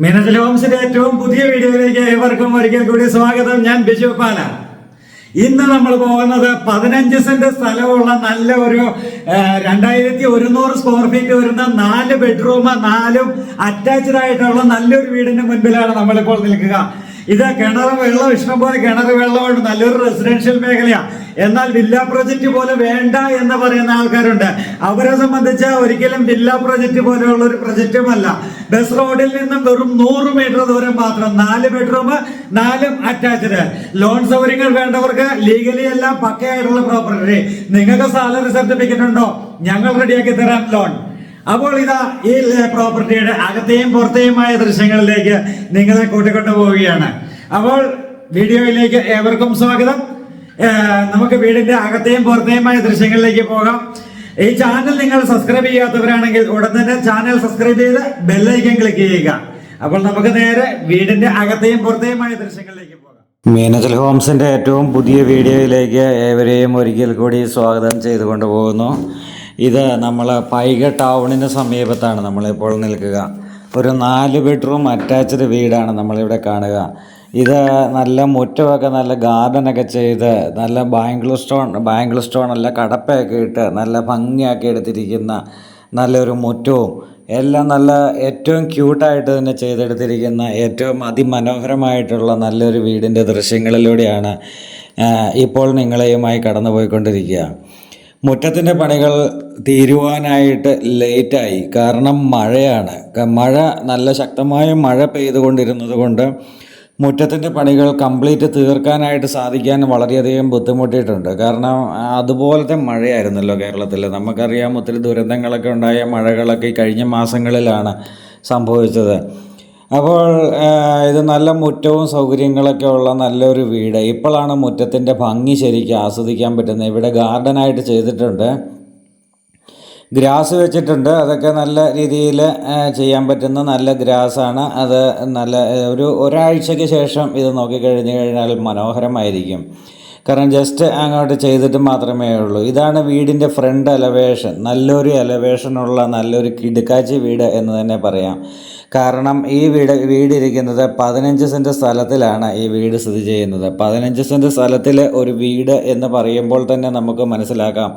മീനച്ചൽ ഹോംസിന്റെ ഏറ്റവും പുതിയ വീഡിയോയിലേക്ക് ഏവർക്കും ഒരിക്കൽ കൂടി സ്വാഗതം. ഞാൻ ബിജു പാല. ഇന്ന് നമ്മൾ പോകുന്നത് 15 സെന്റ് സ്ഥലമുള്ള നല്ല ഒരു 2100 സ്ക്വയർ ഫീറ്റ് വരുന്ന 4 ബെഡ്റൂം 4 അറ്റാച്ച്ഡ് ആയിട്ടുള്ള നല്ലൊരു വീടിന്റെ മുൻപിലാണ് നമ്മളിപ്പോൾ നിൽക്കുക. ഇത് കിണർ വെള്ളം ഇഷ്ടംപോലെ കിണർ വെള്ളമുണ്ട്. നല്ലൊരു റെസിഡൻഷ്യൽ മേഖലയാണ്. എന്നാൽ വില്ല പ്രോജക്റ്റ് പോലെ വേണ്ട എന്ന് പറയുന്ന ആൾക്കാരുണ്ട്. അവരെ സംബന്ധിച്ച് ഒരിക്കലും വില്ല പ്രോജക്റ്റ് പോലെയുള്ള ഒരു പ്രൊജക്റ്റുമല്ല. ബസ് റോഡിൽ നിന്നും വെറും 100 മീറ്റർ ദൂരം മാത്രം. 4 ബെഡ്റൂം 4 അറ്റാച്ച്ഡ്. ലോൺ സൗകര്യങ്ങൾ വേണ്ടവർക്ക് ലീഗലി എല്ലാം പക്കയായിട്ടുള്ള പ്രോപ്പർട്ടി. നിങ്ങൾക്ക് സാലറി സർട്ടിഫിക്കറ്റ് ഉണ്ടോ? ഞങ്ങൾ റെഡിയാക്കി തരാം ലോൺ. അപ്പോൾ ഇതാ ഈ പ്രോപ്പർട്ടിയുടെ അകത്തെയും പുറത്തെയുമായ ദൃശ്യങ്ങളിലേക്ക് നിങ്ങളെ കൂട്ടിക്കൊണ്ടു പോവുകയാണ്. അപ്പോൾ വീഡിയോയിലേക്ക് ഏവർക്കും സ്വാഗതം. നമുക്ക് വീടിന്റെ അകത്തെയും പുറത്തെയുമായ ദൃശ്യങ്ങളിലേക്ക് പോകാം. ഈ ചാനൽ നിങ്ങൾ സബ്സ്ക്രൈബ് ചെയ്യാത്തവരാണെങ്കിൽ ഉടൻ തന്നെ ചാനൽ സബ്സ്ക്രൈബ് ചെയ്ത് ബെല്ലൈക്കൻ ക്ലിക്ക് ചെയ്യുക. അപ്പോൾ നമുക്ക് നേരെ വീടിന്റെ അകത്തെയും പുറത്തെയുമായ ദൃശ്യങ്ങളിലേക്ക് പോകാം. മീനച്ചൽ ഹോംസിന്റെ ഏറ്റവും പുതിയ വീഡിയോയിലേക്ക് ഏവരെയും ഒരിക്കൽ കൂടി സ്വാഗതം ചെയ്തുകൊണ്ട് പോകുന്നു. ഇത് നമ്മൾ പൈക ടൗണിന് സമീപത്താണ് നമ്മളിപ്പോൾ നിൽക്കുക. ഒരു 4 ബെഡ്റൂം അറ്റാച്ച്ഡ് വീടാണ് നമ്മളിവിടെ കാണുക. ഇത് നല്ല മുറ്റമൊക്കെ നല്ല ഗാർഡനൊക്കെ ചെയ്ത് നല്ല ബാംഗിൾ സ്റ്റോൺ അല്ല കടപ്പയൊക്കെ ഇട്ട് നല്ല ഭംഗിയാക്കി എടുത്തിരിക്കുന്ന നല്ലൊരു മുറ്റവും എല്ലാം നല്ല ഏറ്റവും ക്യൂട്ടായിട്ട് തന്നെ ചെയ്തെടുത്തിരിക്കുന്ന ഏറ്റവും അതിമനോഹരമായിട്ടുള്ള നല്ലൊരു വീടിൻ്റെ ദൃശ്യങ്ങളിലൂടെയാണ് ഇപ്പോൾ നിങ്ങളെയുമായി കടന്നു പോയിക്കൊണ്ടിരിക്കുക. മുറ്റത്തിൻ്റെ പണികൾ തീരുവാനായിട്ട് ലേറ്റായി. കാരണം മഴയാണ്. മഴ നല്ല ശക്തമായ മഴ പെയ്തുകൊണ്ടിരുന്നത് കൊണ്ട് മുറ്റത്തിൻ്റെ പണികൾ കംപ്ലീറ്റ് തീർക്കാനായിട്ട് സാധിക്കാൻ വളരെയധികം ബുദ്ധിമുട്ടിയിട്ടുണ്ട്. കാരണം അതുപോലത്തെ മഴയായിരുന്നല്ലോ കേരളത്തിൽ. നമുക്കറിയാം ഒത്തിരി ദുരന്തങ്ങളൊക്കെ ഉണ്ടായ മഴകളൊക്കെ കഴിഞ്ഞ മാസങ്ങളിലാണ് സംഭവിച്ചത്. അപ്പോൾ ഇത് നല്ല മുറ്റവും സൗകര്യങ്ങളൊക്കെ ഉള്ള നല്ലൊരു വീട്. ഇപ്പോഴാണ് മുറ്റത്തിൻ്റെ ഭംഗി ശരിക്കും ആസ്വദിക്കാൻ പറ്റുന്നത്. ഇവിടെ ഗാർഡനായിട്ട് ചെയ്തിട്ടുണ്ട്, ഗ്രാസ് വെച്ചിട്ടുണ്ട്. അതൊക്കെ നല്ല രീതിയിൽ ചെയ്യാൻ പറ്റുന്ന നല്ല ഗ്രാസാണ്. അത് നല്ല ഒരാഴ്ചയ്ക്ക് ശേഷം ഇത് നോക്കിക്കഴിഞ്ഞ് കഴിഞ്ഞാൽ മനോഹരമായിരിക്കും. കാരണം ജസ്റ്റ് അങ്ങോട്ട് ചെയ്തിട്ട് മാത്രമേ ഉള്ളൂ. ഇതാണ് വീടിൻ്റെ ഫ്രണ്ട് എലവേഷൻ. നല്ലൊരു എലവേഷനുള്ള നല്ലൊരു കിടുക്കാച്ചി വീട് എന്ന് തന്നെ പറയാം. കാരണം ഈ വീടിരിക്കുന്നത് 15 സെൻറ്റ് സ്ഥലത്തിലാണ് ഈ വീട് സ്ഥിതി ചെയ്യുന്നത്. 15 സെൻറ്റ് സ്ഥലത്തിൽ ഒരു വീട് എന്ന് പറയുമ്പോൾ തന്നെ നമുക്ക് മനസ്സിലാക്കാം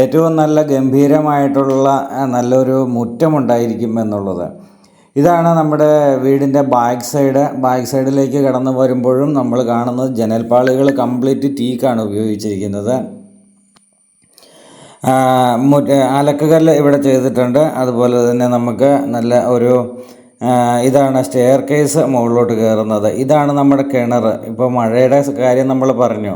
ഏറ്റവും നല്ല ഗംഭീരമായിട്ടുള്ള നല്ലൊരു മുറ്റമുണ്ടായിരിക്കും എന്നുള്ളത്. ഇതാണ് നമ്മുടെ വീടിൻ്റെ ബാക്ക് സൈഡിലേക്ക് കടന്നു വരുമ്പോഴും നമ്മൾ കാണുന്നത് ജനൽപ്പാളികൾ കംപ്ലീറ്റ് ടീക്കാണ് ഉപയോഗിച്ചിരിക്കുന്നത്. അലക്കുകല്ല് ഇവിടെ ചെയ്തിട്ടുണ്ട്. അതുപോലെ തന്നെ നമുക്ക് നല്ല ഒരു ഇതാണ് സ്റ്റെയർ കേസ് മുകളിലോട്ട് കയറുന്നത്. ഇതാണ് നമ്മുടെ കിണർ. ഇപ്പോൾ മഴയുടെ കാര്യം നമ്മൾ പറഞ്ഞു.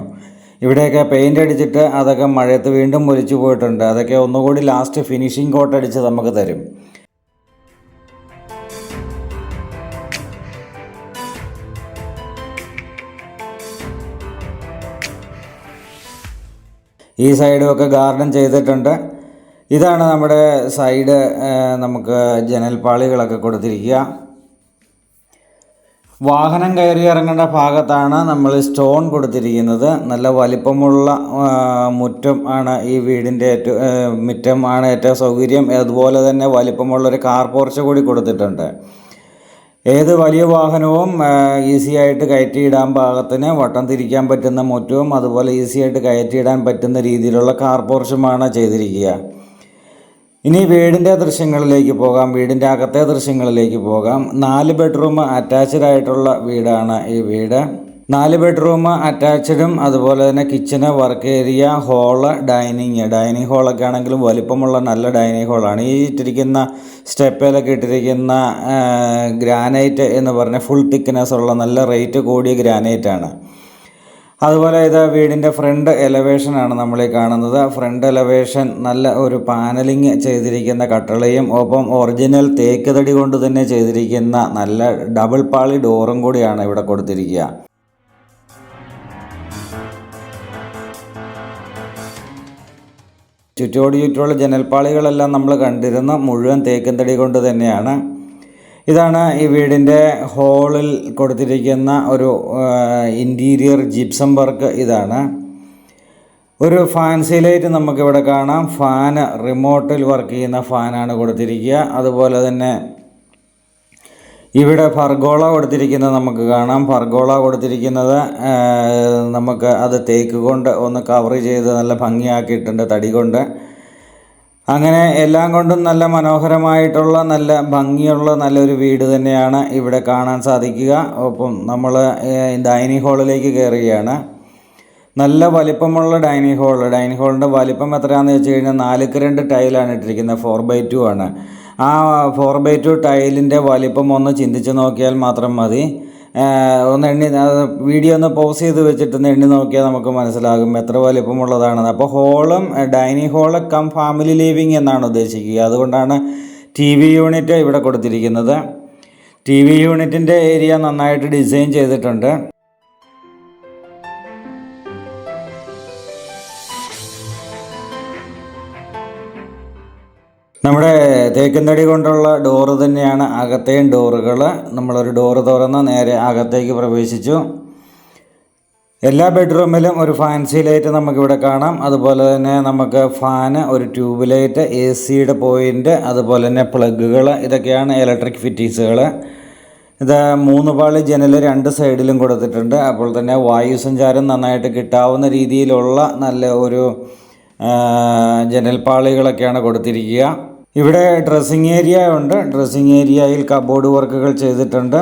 ഇവിടെയൊക്കെ പെയിൻ്റ് അടിച്ചിട്ട് അതൊക്കെ മഴയത്ത് വീണ്ടും ഒലിച്ചു പോയിട്ടുണ്ട്. അതൊക്കെ ഒന്നുകൂടി ലാസ്റ്റ് ഫിനിഷിംഗ് കോട്ട് അടിച്ച് നമുക്ക് തരും. ഈ സൈഡുമൊക്കെ ഗാർഡൻ ചെയ്തിട്ടുണ്ട്. ഇതാണ് നമ്മുടെ സൈഡ്. നമുക്ക് ജനൽപ്പാളികളൊക്കെ കൊടുത്തിരിക്കുക. വാഹനം കയറി ഇറങ്ങേണ്ട ഭാഗത്താണ് നമ്മൾ സ്റ്റോൺ കൊടുത്തിരിക്കുന്നത്. നല്ല വലിപ്പമുള്ള മുറ്റം ആണ് ഈ വീടിൻ്റെ മുറ്റമാണ് ഏറ്റവും സൗകര്യം. അതുപോലെ തന്നെ വലിപ്പമുള്ളൊരു കാർ പോർച്ച് കൂടി കൊടുത്തിട്ടുണ്ട്. ഏത് വലിയ വാഹനവും ഈസിയായിട്ട് കയറ്റിയിടാൻ പാകത്തിന് വട്ടം തിരിക്കാൻ പറ്റുന്ന മുറ്റവും അതുപോലെ ഈസിയായിട്ട് കയറ്റിയിടാൻ പറ്റുന്ന രീതിയിലുള്ള കാർ പോർച്ചുമാണ് ചെയ്തിരിക്കുക. ഇനി വീടിൻ്റെ ദൃശ്യങ്ങളിലേക്ക് പോകാം. വീടിൻ്റെ അകത്തെ ദൃശ്യങ്ങളിലേക്ക് പോകാം. 4 ബെഡ്റൂം അറ്റാച്ച്ഡ് ആയിട്ടുള്ള വീടാണ് ഈ വീട്. 4 ബെഡ്റൂം അറ്റാച്ച്ഡും അതുപോലെ തന്നെ kitchen, work area, hall, dining ഹോളൊക്കെ ആണെങ്കിലും വലിപ്പമുള്ള നല്ല ഡൈനിങ് ഹോളാണ്. ഈ ഇട്ടിരിക്കുന്ന സ്റ്റെപ്പിലൊക്കെ ഇട്ടിരിക്കുന്ന ഗ്രാനൈറ്റ് എന്ന് പറഞ്ഞ ഫുൾ തിക്നെസ് ഉള്ള നല്ല റേറ്റ് കൂടിയ ഗ്രാനൈറ്റാണ്. അതുപോലെ ഇത് വീടിൻ്റെ ഫ്രണ്ട് എലവേഷനാണ് നമ്മളീ കാണുന്നത്. ഫ്രണ്ട് എലവേഷൻ നല്ല ഒരു പാനലിങ് ചെയ്തിരിക്കുന്ന കട്ടളയും ഒപ്പം ഒറിജിനൽ തേക്ക് തടി കൊണ്ട് തന്നെ ചെയ്തിരിക്കുന്ന നല്ല ഡബിൾ പാളി ഡോറും കൂടിയാണ് ഇവിടെ കൊടുത്തിരിക്കുക. ചുറ്റോടിയുള്ള ജനൽപ്പാളികളെല്ലാം നമ്മൾ കണ്ടിരുന്ന മുഴുവൻ തേക്കും തടി കൊണ്ട് തന്നെയാണ്. ഇതാണ് ഈ വീടിൻ്റെ ഹോളിൽ കൊടുത്തിരിക്കുന്ന ഒരു ഇൻറ്റീരിയർ ജിപ്സം വർക്ക്. ഇതാണ് ഒരു ഫാൻസി ലൈറ്റ് നമുക്കിവിടെ കാണാം. ഫാന് റിമോട്ടിൽ വർക്ക് ചെയ്യുന്ന ഫാനാണ് കൊടുത്തിരിക്കുക. അതുപോലെ തന്നെ ഇവിടെ ഫർഗോള കൊടുത്തിരിക്കുന്നത് നമുക്ക് കാണാം. ഫർഗോള കൊടുത്തിരിക്കുന്നത് നമുക്ക് അത് തേക്ക് കൊണ്ട് ഒന്ന് കവർ ചെയ്ത് നല്ല ഭംഗിയാക്കിയിട്ടുണ്ട്, തടി കൊണ്ട്. അങ്ങനെ എല്ലാം കൊണ്ടും നല്ല മനോഹരമായിട്ടുള്ള നല്ല ഭംഗിയുള്ള നല്ലൊരു വീട് തന്നെയാണ് ഇവിടെ കാണാൻ സാധിക്കുക. ഒപ്പം നമ്മൾ ഡൈനിങ് ഹാളിലേക്ക് കയറുകയാണ്. നല്ല വലിപ്പമുള്ള ഡൈനിങ് ഹാളിൻ്റെ വലിപ്പം എത്രയാണെന്ന് വെച്ച് കഴിഞ്ഞാൽ 4x2 ടൈലാണ് ഇട്ടിരിക്കുന്നത്. 4x2 ആണ്. ആ 4x2 ടൈലിൻ്റെ വലിപ്പം ഒന്ന് ചിന്തിച്ച് നോക്കിയാൽ മാത്രം മതി. ഒന്ന് വീഡിയോ ഒന്ന് പോസ് ചെയ്ത് വെച്ചിട്ടൊന്ന് എണ്ണി നോക്കിയാൽ നമുക്ക് മനസ്സിലാകും എത്ര വലിപ്പമുള്ളതാണെന്ന്. അപ്പോൾ ഹോളും dining hall cum family living എന്നാണ് ഉദ്ദേശിക്കുക. അതുകൊണ്ടാണ് TV യൂണിറ്റ് ഇവിടെ കൊടുത്തിരിക്കുന്നത്. TV യൂണിറ്റിൻ്റെ ഏരിയ നന്നായിട്ട് ഡിസൈൻ ചെയ്തിട്ടുണ്ട്. നമ്മുടെ തേക്കിൻതടി കൊണ്ടുള്ള ഡോറ് തന്നെയാണ് അകത്തെയും ഡോറുകൾ. നമ്മളൊരു ഡോറ് തുറന്ന് നേരെ അകത്തേക്ക് പ്രവേശിച്ചു. എല്ലാ ബെഡ്റൂമിലും ഒരു ഫാൻസി ലൈറ്റ് നമുക്കിവിടെ കാണാം. അതുപോലെ തന്നെ നമുക്ക് ഫാന്, ഒരു ട്യൂബ് ലൈറ്റ്, AC-യുടെ പോയിൻ്റ്, അതുപോലെ തന്നെ പ്ലഗുകൾ, ഇതൊക്കെയാണ് ഇലക്ട്രിക് ഫിറ്റിങ്സുകൾ. ഇത് 3 പാളി ജനൽ 2 സൈഡിലും കൊടുത്തിട്ടുണ്ട്. അപ്പോൾ തന്നെ വായുസഞ്ചാരം നന്നായിട്ട് കിട്ടാവുന്ന രീതിയിലുള്ള നല്ല ഒരു ജനൽപ്പാളികളൊക്കെയാണ് കൊടുത്തിരിക്കുക. ഇവിടെ ഡ്രസ്സിങ് ഏരിയ ഉണ്ട്. ഡ്രസ്സിങ് ഏരിയയിൽ കബോർഡ് വർക്കുകൾ ചെയ്തിട്ടുണ്ട്.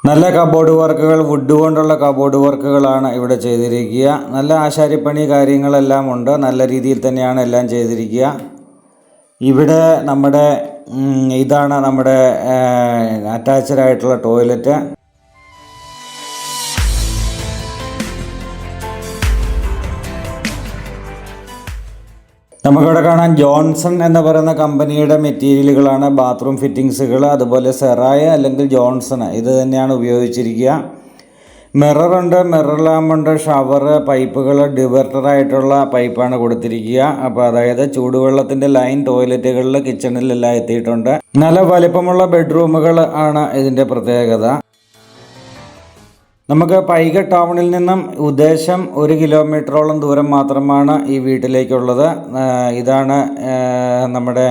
നല്ല കബോർഡ് വർക്കുകൾ, വുഡ് കൊണ്ടുള്ള കബോർഡ് വർക്കുകളാണ് ഇവിടെ ചെയ്തിരിക്കുക. നല്ല ആശാരിപ്പണി കാര്യങ്ങളെല്ലാം ഉണ്ട്. നല്ല രീതിയിൽ തന്നെയാണ് എല്ലാം ചെയ്തിരിക്കുക. ഇവിടെ ഇതാണ് നമ്മുടെ അറ്റാച്ച്ഡ് ആയിട്ടുള്ള ടോയ്ലറ്റ്. നമുക്കിവിടെ കാണാൻ ജോൺസൺ എന്ന് പറയുന്ന കമ്പനിയുടെ മെറ്റീരിയലുകളാണ് ബാത്റൂം ഫിറ്റിങ്സുകൾ. അതുപോലെ സെറായ അല്ലെങ്കിൽ ജോൺസൺ ഇത് തന്നെയാണ് ഉപയോഗിച്ചിരിക്കുക. മിററുണ്ട്, മിറർ ലാമ്പുണ്ട്, ഷവർ, പൈപ്പുകൾ, ഡിവർട്ടറായിട്ടുള്ള പൈപ്പാണ് കൊടുത്തിരിക്കുക. അപ്പോൾ അതായത് ചൂടുവെള്ളത്തിൻ്റെ ലൈൻ ടോയ്ലറ്റുകളിൽ, കിച്ചണിലെല്ലാം എത്തിയിട്ടുണ്ട്. നല്ല വലിപ്പമുള്ള ബെഡ്റൂമുകൾ ആണ് ഇതിൻ്റെ പ്രത്യേകത. നമുക്ക് പൈക ടൗണിൽ നിന്നും ഉദ്ദേശം 1 കിലോമീറ്ററോളം ദൂരം മാത്രമാണ് ഈ വീട്ടിലേക്കുള്ളത്. ഇതാണ് നമ്മുടെ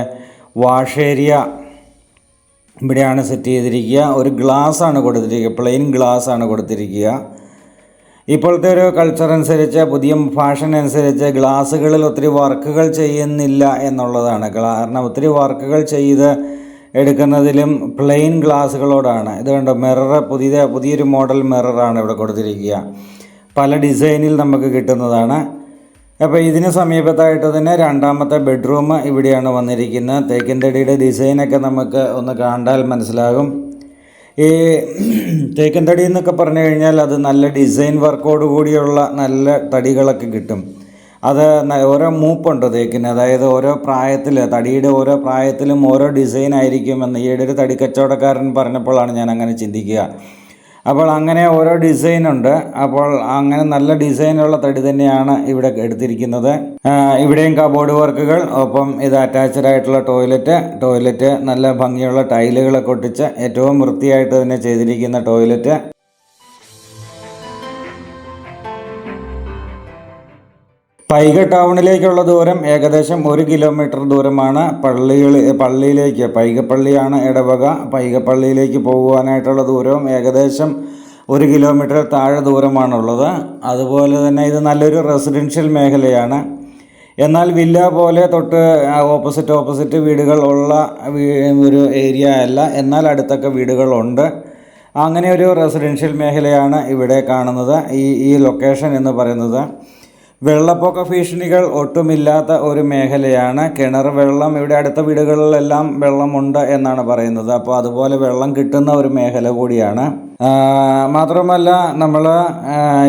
വാഷ് ഏരിയ. ഇവിടെയാണ് സെറ്റ് ചെയ്തിരിക്കുക. ഒരു ഗ്ലാസ് ആണ് കൊടുത്തിരിക്കുക, പ്ലെയിൻ ഗ്ലാസ് ആണ് കൊടുത്തിരിക്കുക. ഇപ്പോഴത്തെ ഒരു കൾച്ചർ അനുസരിച്ച്, പുതിയ ഫാഷൻ അനുസരിച്ച് ഗ്ലാസ്സുകളിൽ ഒത്തിരി വർക്കുകൾ ചെയ്യുന്നില്ല എന്നുള്ളതാണ്. കാരണം ഒത്തിരി വർക്കുകൾ ചെയ്ത് എടുക്കുന്നതിലും പ്ലെയിൻ ഗ്ലാസ്സുകളോടാണ്. ഇത് കണ്ടോ, മിറർ പുതിയൊരു മോഡൽ മിററാണ് ഇവിടെ കൊടുത്തിരിക്കുക. പല ഡിസൈനിൽ നമുക്ക് കിട്ടുന്നതാണ്. അപ്പോൾ ഇതിന് സമീപത്തായിട്ട് തന്നെ 2ാമത്തെ ബെഡ്റൂം ഇവിടെയാണ് വന്നിരിക്കുന്നത്. തേക്കിൻതടിയുടെ ഡിസൈനൊക്കെ നമുക്ക് ഒന്ന് കണ്ടാൽ മനസ്സിലാകും. ഈ തേക്കിൻതടി എന്നൊക്കെ പറഞ്ഞു കഴിഞ്ഞാൽ അത് നല്ല ഡിസൈൻ വർക്കോട് കൂടിയുള്ള നല്ല തടികളൊക്കെ കിട്ടും. അത് ഓരോ മൂപ്പുണ്ട് തേക്കിന്. അതായത് ഓരോ പ്രായത്തിൽ, തടിയുടെ ഓരോ പ്രായത്തിലും ഓരോ ഡിസൈൻ ആയിരിക്കുമെന്ന് ഈയിടെ ഒരു തടി കച്ചവടക്കാരൻ പറഞ്ഞപ്പോഴാണ് ഞാൻ അങ്ങനെ ചിന്തിക്കുക. അപ്പോൾ അങ്ങനെ ഓരോ ഡിസൈനുണ്ട്. അപ്പോൾ അങ്ങനെ നല്ല ഡിസൈനുള്ള തടി തന്നെയാണ് ഇവിടെ എടുത്തിരിക്കുന്നത്. ഇവിടെയും കബോർഡ് വർക്കുകൾ, ഒപ്പം ഇത് അറ്റാച്ച്ഡ് ആയിട്ടുള്ള ടോയ്ലറ്റ് നല്ല ഭംഗിയുള്ള ടൈലുകളൊക്കെ ഒട്ടിച്ച് ഏറ്റവും വൃത്തിയായിട്ട് തന്നെ ചെയ്തിരിക്കുന്ന ടോയ്ലറ്റ്. പൈക ടൗണിലേക്കുള്ള ദൂരം ഏകദേശം 1 കിലോമീറ്റർ ദൂരമാണ്. പള്ളിയിലേക്ക്, പൈകപ്പള്ളിയാണ് ഇടവക, പൈകപ്പള്ളിയിലേക്ക് പോകുവാനായിട്ടുള്ള ദൂരവും ഏകദേശം 1 കിലോമീറ്റർ താഴെ ദൂരമാണുള്ളത്. അതുപോലെ തന്നെ ഇത് നല്ലൊരു റെസിഡൻഷ്യൽ മേഖലയാണ്. എന്നാൽ വില്ല പോലെ തൊട്ട് ഓപ്പോസിറ്റ് വീടുകൾ ഉള്ള ഒരു ഏരിയ അല്ല. എന്നാൽ അടുത്തൊക്കെ വീടുകളുണ്ട്. അങ്ങനെ ഒരു റെസിഡൻഷ്യൽ മേഖലയാണ് ഇവിടെ കാണുന്നത്. ഈ ലൊക്കേഷൻ എന്ന് പറയുന്നത് വെള്ളപ്പൊക്ക ഭീഷണികൾ ഒട്ടുമില്ലാത്ത ഒരു മേഖലയാണ്. കിണർ വെള്ളം ഇവിടെ അടുത്ത വീടുകളിലെല്ലാം വെള്ളമുണ്ട് എന്നാണ് പറയുന്നത്. അപ്പോൾ അതുപോലെ വെള്ളം കിട്ടുന്ന ഒരു മേഖല കൂടിയാണ്. മാത്രമല്ല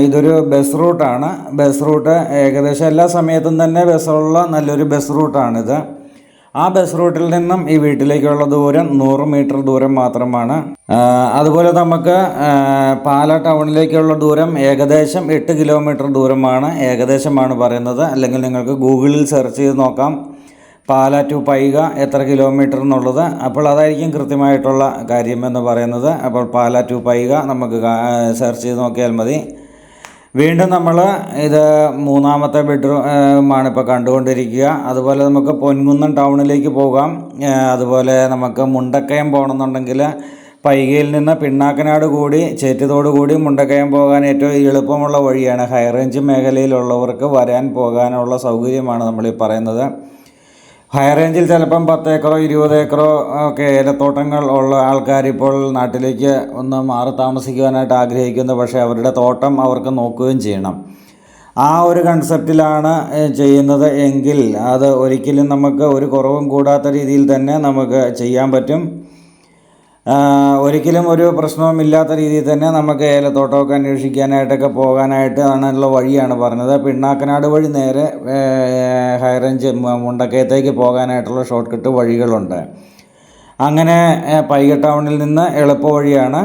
ഇതൊരു ബസ് റൂട്ടാണ്. ബസ് റൂട്ട് ഏകദേശം എല്ലാ സമയത്തും തന്നെ ബസ്സുള്ള നല്ലൊരു ബസ് റൂട്ടാണിത്. ആ ബസ് റൂട്ടിൽ നിന്നും ഈ വീട്ടിലേക്കുള്ള ദൂരം 100 മീറ്റർ ദൂരം മാത്രമാണ്. അതുപോലെ നമുക്ക് പാലാ ടൗണിലേക്കുള്ള ദൂരം ഏകദേശം 8 കിലോമീറ്റർ ദൂരമാണ്. ഏകദേശമാണ് പറയുന്നത്. അല്ലെങ്കിൽ നിങ്ങൾക്ക് ഗൂഗിളിൽ സെർച്ച് ചെയ്ത് നോക്കാം പാലാ ടു പൈക എത്ര കിലോമീറ്റർ എന്നുള്ളത്. അപ്പോൾ അതായിരിക്കും കൃത്യമായിട്ടുള്ള കാര്യം എന്ന് പറയുന്നത്. അപ്പോൾ പാലാ ടു പൈക നമുക്ക് സെർച്ച് ചെയ്ത് നോക്കിയാൽ മതി. വീണ്ടും നമ്മൾ ഇത് മൂന്നാമത്തെ ബെഡ്റൂമാണ് ഇപ്പോൾ കണ്ടുകൊണ്ടിരിക്കുക. അതുപോലെ നമുക്ക് പൊൻകുന്നം ടൗണിലേക്ക് പോകാം. അതുപോലെ നമുക്ക് മുണ്ടക്കയം പോകണമെന്നുണ്ടെങ്കിൽ പൈകയിൽ നിന്ന് പിണ്ണാക്കനാട് കൂടി ചേറ്റത്തോടു കൂടി മുണ്ടക്കയം പോകാൻ ഏറ്റവും എളുപ്പമുള്ള വഴിയാണ്. ഹൈ റേഞ്ച് മേഖലയിലുള്ളവർക്ക് വരാൻ പോകാനുള്ള സൗകര്യമാണ് നമ്മളീ പറയുന്നത്. ഹൈ റേഞ്ചിൽ ചിലപ്പം 10 ഏക്കറോ 20 ഏക്കറോ ഒക്കെ ഏലത്തോട്ടങ്ങൾ ഉള്ള ആൾക്കാർ ഇപ്പോൾ നാട്ടിലേക്ക് ഒന്ന് മാറി താമസിക്കുവാനായിട്ട് ആഗ്രഹിക്കുന്നു. പക്ഷേ അവരുടെ തോട്ടം അവർക്ക് നോക്കുകയും ചെയ്യണം. ആ ഒരു കൺസെപ്റ്റിലാണ് ചെയ്യുന്നത് എങ്കിൽ അത് ഒരിക്കലും നമുക്ക് ഒരു കുറവും കൂടാത്ത രീതിയിൽ തന്നെ നമുക്ക് ചെയ്യാൻ പറ്റും. ഒരിക്കലും ഒരു പ്രശ്നവുമില്ലാത്ത രീതിയിൽ തന്നെ നമുക്ക് ഏലത്തോട്ടമൊക്കെ അന്വേഷിക്കാനായിട്ടൊക്കെ പോകാനായിട്ട് ആണുള്ള വഴിയാണ് പറഞ്ഞത്. പിണ്ണാക്കനാട് വഴി നേരെ ഹൈ റേഞ്ച് മുണ്ടക്കയത്തേക്ക് പോകാനായിട്ടുള്ള ഷോർട്ട് കട്ട് വഴികളുണ്ട്. അങ്ങനെ പൈക ടൗണിൽ നിന്ന് എളുപ്പ വഴിയാണ്.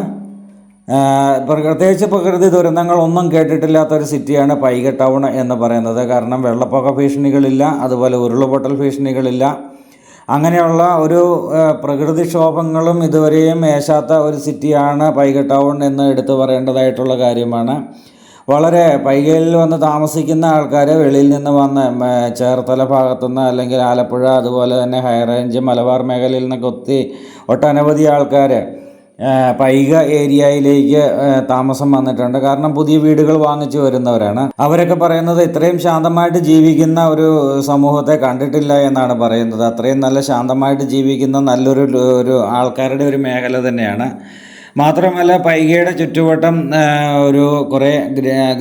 പ്രത്യേകിച്ച് പ്രകൃതി ദുരന്തങ്ങളൊന്നും കേട്ടിട്ടില്ലാത്തൊരു സിറ്റിയാണ് പൈക ടൗൺ എന്ന് പറയുന്നത്. കാരണം വെള്ളപ്പൊക്ക ഭീഷണികളില്ല, അതുപോലെ ഉരുൾപൊട്ടൽ ഭീഷണികളില്ല. അങ്ങനെയുള്ള ഒരു പ്രകൃതിക്ഷോഭങ്ങളും ഇതുവരെയും ഏശാത്ത ഒരു സിറ്റിയാണ് പൈക ടൗൺ എന്ന് എടുത്തു പറയേണ്ടതായിട്ടുള്ള കാര്യമാണ്. വളരെ പൈകയിൽ വന്ന് താമസിക്കുന്ന ആൾക്കാർ വെളിയിൽ നിന്ന് വന്ന് ചേർത്തല ഭാഗത്തുനിന്ന് അല്ലെങ്കിൽ ആലപ്പുഴ അതുപോലെ തന്നെ ഹൈ റേഞ്ച് മലബാർ മേഖലയിൽ നിന്നൊക്കെ ഒട്ടനവധി ആൾക്കാർ പൈക ഏരിയയിലേക്ക് താമസം വന്നിട്ടുണ്ട്. കാരണം പുതിയ വീടുകൾ വാങ്ങിച്ചു വരുന്നവരാണ്. അവരൊക്കെ പറയുന്നത് ഇത്രയും ശാന്തമായിട്ട് ജീവിക്കുന്ന ഒരു സമൂഹത്തെ കണ്ടിട്ടില്ല എന്നാണ് പറയുന്നത്. അത്രയും നല്ല ശാന്തമായിട്ട് ജീവിക്കുന്ന നല്ലൊരു ആൾക്കാരുടെ ഒരു മേഖല തന്നെയാണ്. മാത്രമല്ല പൈകയുടെ ചുറ്റുവട്ടം ഒരു കുറേ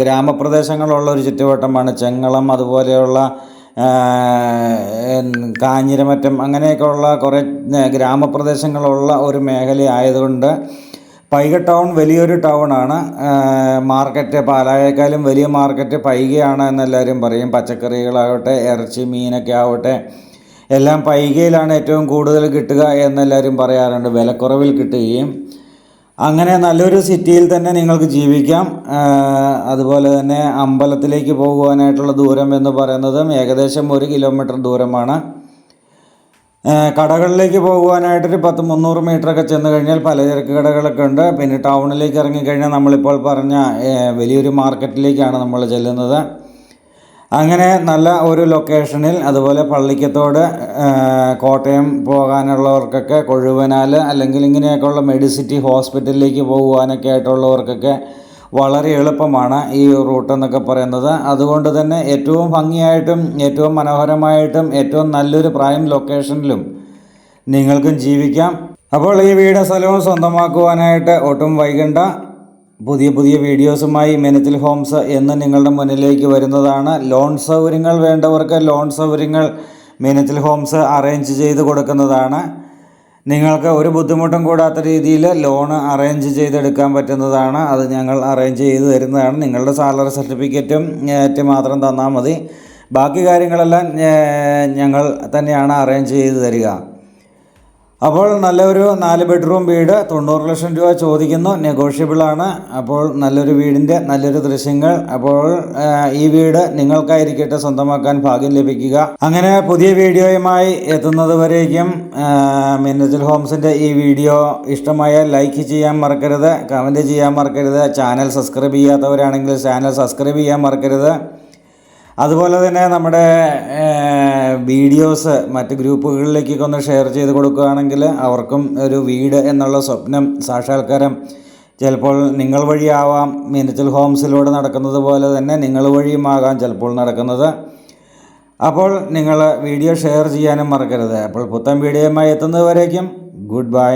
ഗ്രാമപ്രദേശങ്ങളുള്ള ഒരു ചുറ്റുവട്ടമാണ്. ചെങ്ങളം അതുപോലെയുള്ള കാഞ്ഞിരമറ്റം അങ്ങനെയൊക്കെയുള്ള കുറേ ഗ്രാമപ്രദേശങ്ങളുള്ള ഒരു മേഖല ആയതുകൊണ്ട് പൈക ടൗൺ വലിയൊരു ടൗണാണ്. മാർക്കറ്റ് പാലായേക്കാളും വലിയ മാർക്കറ്റ് പൈകയാണ് എന്നെല്ലാവരും പറയും. പച്ചക്കറികളാവട്ടെ ഇറച്ചി മീനൊക്കെ ആവട്ടെ എല്ലാം പൈകയിലാണ് ഏറ്റവും കൂടുതൽ കിട്ടുക എന്നെല്ലാവരും പറയാറുണ്ട്. വിലക്കുറവിൽ കിട്ടുകയും അങ്ങനെ നല്ലൊരു സിറ്റിയിൽ തന്നെ നിങ്ങൾക്ക് ജീവിക്കാം. അതുപോലെ തന്നെ അമ്പലത്തിലേക്ക് പോകുവാനായിട്ടുള്ള ദൂരം എന്ന് പറയുന്നതും ഏകദേശം 1 കിലോമീറ്റർ ദൂരമാണ്. കടകളിലേക്ക് പോകുവാനായിട്ടൊരു 10-300 മീറ്ററൊക്കെ ചെന്ന് കഴിഞ്ഞാൽ പലചരക്ക് കടകളൊക്കെ ഉണ്ട്. പിന്നെ ടൗണിലേക്ക് ഇറങ്ങിക്കഴിഞ്ഞാൽ നമ്മളിപ്പോൾ പറഞ്ഞ വലിയൊരു മാർക്കറ്റിലേക്കാണ് നമ്മൾ ചെല്ലുന്നത്. അങ്ങനെ നല്ല ഒരു ലൊക്കേഷനിൽ അതുപോലെ പള്ളിക്കത്തോട് കോട്ടയം പോകാനുള്ളവർക്കൊക്കെ കൊഴുവനാൽ അല്ലെങ്കിൽ ഇങ്ങനെയൊക്കെയുള്ള മെഡിസിറ്റി ഹോസ്പിറ്റലിലേക്ക് പോകുവാനൊക്കെ ആയിട്ടുള്ളവർക്കൊക്കെ വളരെ എളുപ്പമാണ് ഈ റൂട്ടെന്നൊക്കെ പറയുന്നത്. അതുകൊണ്ട് തന്നെ ഏറ്റവും ഭംഗിയായിട്ടും ഏറ്റവും മനോഹരമായിട്ടും ഏറ്റവും നല്ലൊരു പ്രൈം ലൊക്കേഷനിലും നിങ്ങൾക്കും ജീവിക്കാം. അപ്പോൾ ഈ വീട് സ്ഥലവും സ്വന്തമാക്കുവാനായിട്ട് ഒട്ടും വൈകണ്ട. പുതിയ വീഡിയോസുമായി മെനിത്തിൽ ഹോംസ് എന്ന് നിങ്ങളുടെ മുന്നിലേക്ക് വരുന്നതാണ്. ലോൺ സൗകര്യങ്ങൾ വേണ്ടവർക്ക് ലോൺ സൗകര്യങ്ങൾ മെനിത്തിൽ ഹോംസ് അറേഞ്ച് ചെയ്ത് കൊടുക്കുന്നതാണ്. നിങ്ങൾക്ക് ഒരു ബുദ്ധിമുട്ടും കൂടാത്ത രീതിയിൽ ലോണ് അറേഞ്ച് ചെയ്തെടുക്കാൻ പറ്റുന്നതാണ്. അത് ഞങ്ങൾ അറേഞ്ച് ചെയ്ത് തരുന്നതാണ്. നിങ്ങളുടെ സാലറി സർട്ടിഫിക്കറ്റും മാത്രം തന്നാൽ മതി. ബാക്കി കാര്യങ്ങളെല്ലാം ഞങ്ങൾ തന്നെയാണ് അറേഞ്ച് ചെയ്ത് തരിക. അപ്പോൾ നല്ലൊരു 4 ബെഡ്റൂം വീട് 90 ലക്ഷം രൂപ ചോദിക്കുന്നു. നെഗോഷ്യബിളാണ്. അപ്പോൾ നല്ലൊരു വീടിൻ്റെ നല്ലൊരു ദൃശ്യങ്ങൾ. അപ്പോൾ ഈ വീട് നിങ്ങൾക്കായിരിക്കട്ടെ സ്വന്തമാക്കാൻ ഭാഗ്യം ലഭിക്കുക. അങ്ങനെ പുതിയ വീഡിയോയുമായി എത്തുന്നത് വരേക്കും മിന്നത്തിൽ ഹോംസിൻ്റെ ഈ വീഡിയോ ഇഷ്ടമായാൽ ലൈക്ക് ചെയ്യാൻ മറക്കരുത്, കമൻറ്റ് ചെയ്യാൻ മറക്കരുത്. ചാനൽ സബ്സ്ക്രൈബ് ചെയ്യാത്തവരാണെങ്കിൽ ചാനൽ സബ്സ്ക്രൈബ് ചെയ്യാൻ മറക്കരുത്. അതുപോലെ തന്നെ നമ്മുടെ വീഡിയോസ് മറ്റ് ഗ്രൂപ്പുകളിലേക്കൊക്കെ ഒന്ന് ഷെയർ ചെയ്ത് കൊടുക്കുകയാണെങ്കിൽ അവർക്കും ഒരു വീട് എന്നുള്ള സ്വപ്നം സാക്ഷാത്കാരം ചിലപ്പോൾ നിങ്ങൾ വഴിയാവാം. മിനിച്ചിൽ ഹോംസിലൂടെ നടക്കുന്നത് പോലെ തന്നെ നിങ്ങൾ വഴിയുമാകാം ചിലപ്പോൾ നടക്കുന്നത്. അപ്പോൾ നിങ്ങൾ വീഡിയോ ഷെയർ ചെയ്യാനും മറക്കരുത്. അപ്പോൾ പുത്തൻ വീഡിയോയുമായി എത്തുന്നതുവരേക്കും ഗുഡ് ബൈ.